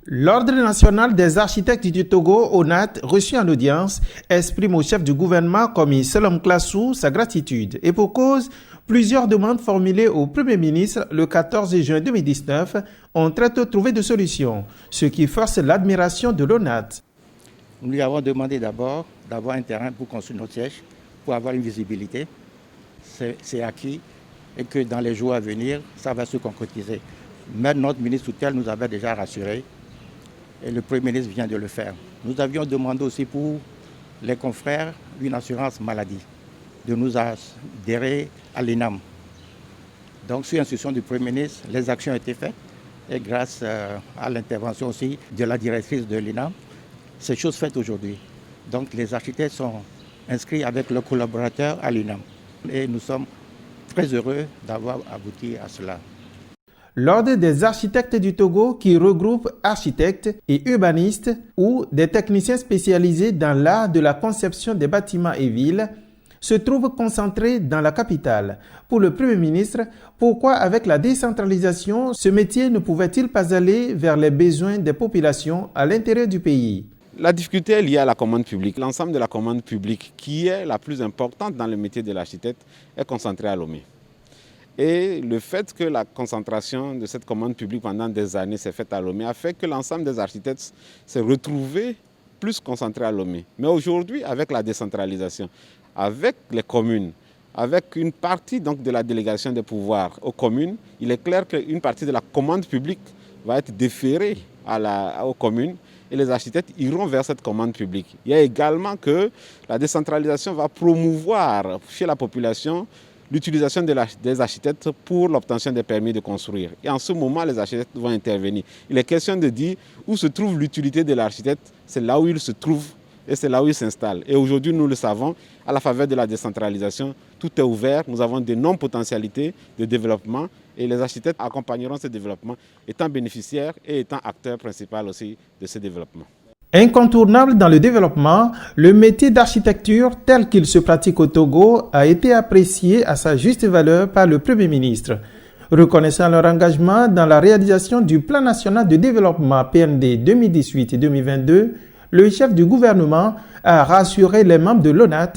L'Ordre national des architectes du Togo, ONAT, reçu en audience, exprime au chef du gouvernement, commis Selom Klassou, sa gratitude. Et pour cause, plusieurs demandes formulées au Premier ministre le 14 juin 2019 ont très tôt trouvé de solutions, ce qui force l'admiration de l'ONAT. Nous lui avons demandé d'abord d'avoir un terrain pour construire notre siège, pour avoir une visibilité. C'est acquis et que dans les jours à venir, ça va se concrétiser. Mais notre ministre tutelle nous avait déjà rassuré et le Premier ministre vient de le faire. Nous avions demandé aussi pour les confrères une assurance maladie, de nous adhérer à l'INAM. Donc, sur instruction du Premier ministre, les actions ont été faites et grâce à l'intervention aussi de la directrice de l'INAM, c'est chose faite aujourd'hui. Donc, les architectes sont inscrits avec leurs collaborateurs à l'INAM et nous sommes très heureux d'avoir abouti à cela. L'Ordre des architectes du Togo, qui regroupe architectes et urbanistes ou des techniciens spécialisés dans l'art de la conception des bâtiments et villes, se trouve concentré dans la capitale. Pour le Premier ministre, pourquoi avec la décentralisation, ce métier ne pouvait-il pas aller vers les besoins des populations à l'intérieur du pays? La difficulté est liée à la commande publique. L'ensemble de la commande publique, qui est la plus importante dans le métier de l'architecte, est concentrée à Lomé. Et le fait que la concentration de cette commande publique pendant des années s'est faite à Lomé a fait que l'ensemble des architectes s'est retrouvé plus concentré à Lomé. Mais aujourd'hui, avec la décentralisation, avec les communes, avec une partie donc, de la délégation des pouvoirs aux communes, il est clair qu'une partie de la commande publique va être déférée aux communes et les architectes iront vers cette commande publique. Il y a également que la décentralisation va promouvoir chez la population l'utilisation des architectes pour l'obtention des permis de construire. Et en ce moment, les architectes vont intervenir. Il est question de dire où se trouve l'utilité de l'architecte, c'est là où il se trouve et c'est là où il s'installe. Et aujourd'hui, nous le savons, à la faveur de la décentralisation, tout est ouvert. Nous avons d'énormes potentialités de développement et les architectes accompagneront ce développement, étant bénéficiaires et étant acteurs principaux aussi de ce développement. Incontournable dans le développement, le métier d'architecture tel qu'il se pratique au Togo a été apprécié à sa juste valeur par le Premier ministre. Reconnaissant leur engagement dans la réalisation du Plan national de développement PND 2018-2022, le chef du gouvernement a rassuré les membres de l'ONAT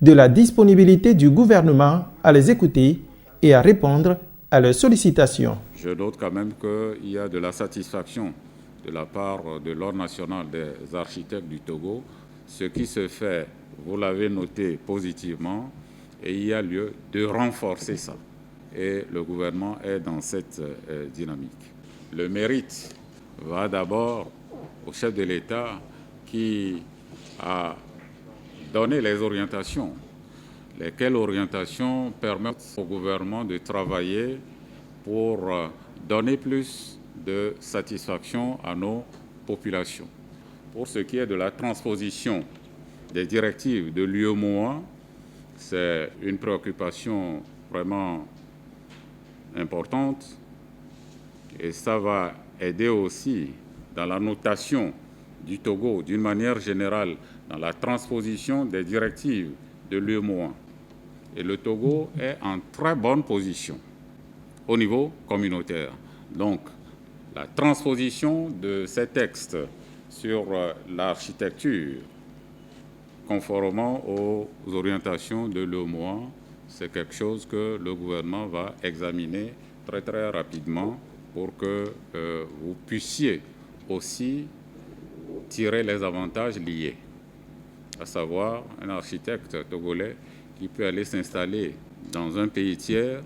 de la disponibilité du gouvernement à les écouter et à répondre à leurs sollicitations. Je note quand même qu'il y a de la satisfaction de la part de l'Ordre national des architectes du Togo. Ce qui se fait, vous l'avez noté positivement, et il y a lieu de renforcer ça. Et le gouvernement est dans cette dynamique. Le mérite va d'abord au chef de l'État qui a donné les orientations, lesquelles orientations permettent au gouvernement de travailler pour donner plus de satisfaction à nos populations. Pour ce qui est de la transposition des directives de l'UEMOA, c'est une préoccupation vraiment importante et ça va aider aussi dans la notation du Togo d'une manière générale dans la transposition des directives de l'UEMOA. Et le Togo est en très bonne position au niveau communautaire. Donc, la transposition de ces textes sur l'architecture, conformément aux orientations de l'UEMOA, c'est quelque chose que le gouvernement va examiner très très rapidement pour que vous puissiez aussi tirer les avantages liés, à savoir un architecte togolais qui peut aller s'installer dans un pays tiers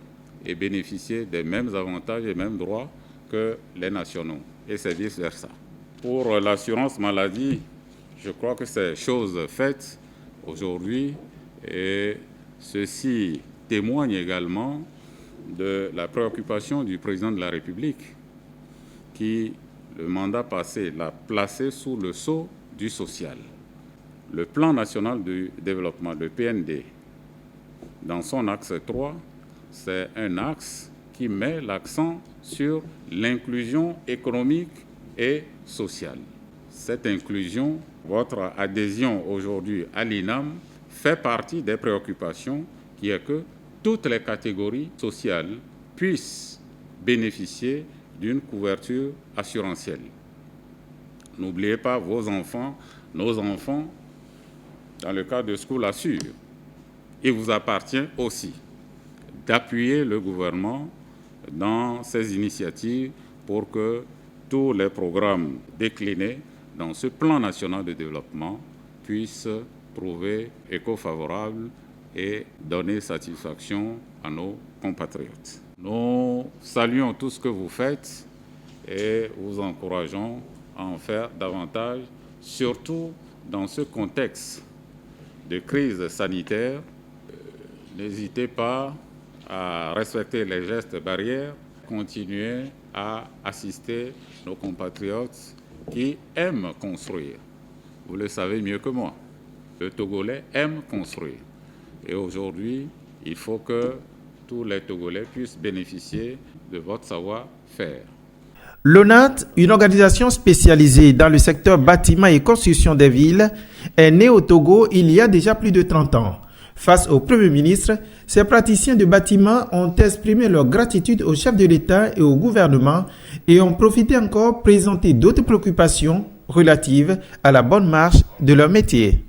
et bénéficier des mêmes avantages et mêmes droits que les nationaux, et c'est vice-versa. Pour l'assurance maladie, je crois que c'est chose faite aujourd'hui et ceci témoigne également de la préoccupation du président de la République qui, le mandat passé, l'a placé sous le sceau du social. Le plan national de développement, le PND, dans son axe 3, c'est un axe qui met l'accent sur l'inclusion économique et sociale. Cette inclusion, votre adhésion aujourd'hui à l'INAM fait partie des préoccupations qui est que toutes les catégories sociales puissent bénéficier d'une couverture assurantielle. N'oubliez pas vos enfants, nos enfants, dans le cadre de School Assure. Il vous appartient aussi d'appuyer le gouvernement dans ces initiatives pour que tous les programmes déclinés dans ce plan national de développement puissent trouver écho favorable et donner satisfaction à nos compatriotes. Nous saluons tout ce que vous faites et vous encourageons à en faire davantage, surtout dans ce contexte de crise sanitaire. N'hésitez pas à respecter les gestes barrières, continuer à assister nos compatriotes qui aiment construire. Vous le savez mieux que moi, le Togolais aime construire. Et aujourd'hui, il faut que tous les Togolais puissent bénéficier de votre savoir-faire. L'ONAT, une organisation spécialisée dans le secteur bâtiment et construction des villes, est née au Togo il y a déjà plus de 30 ans. Face au Premier ministre, ces praticiens de bâtiment ont exprimé leur gratitude au chef de l'État et au gouvernement et ont profité encore pour présenter d'autres préoccupations relatives à la bonne marche de leur métier.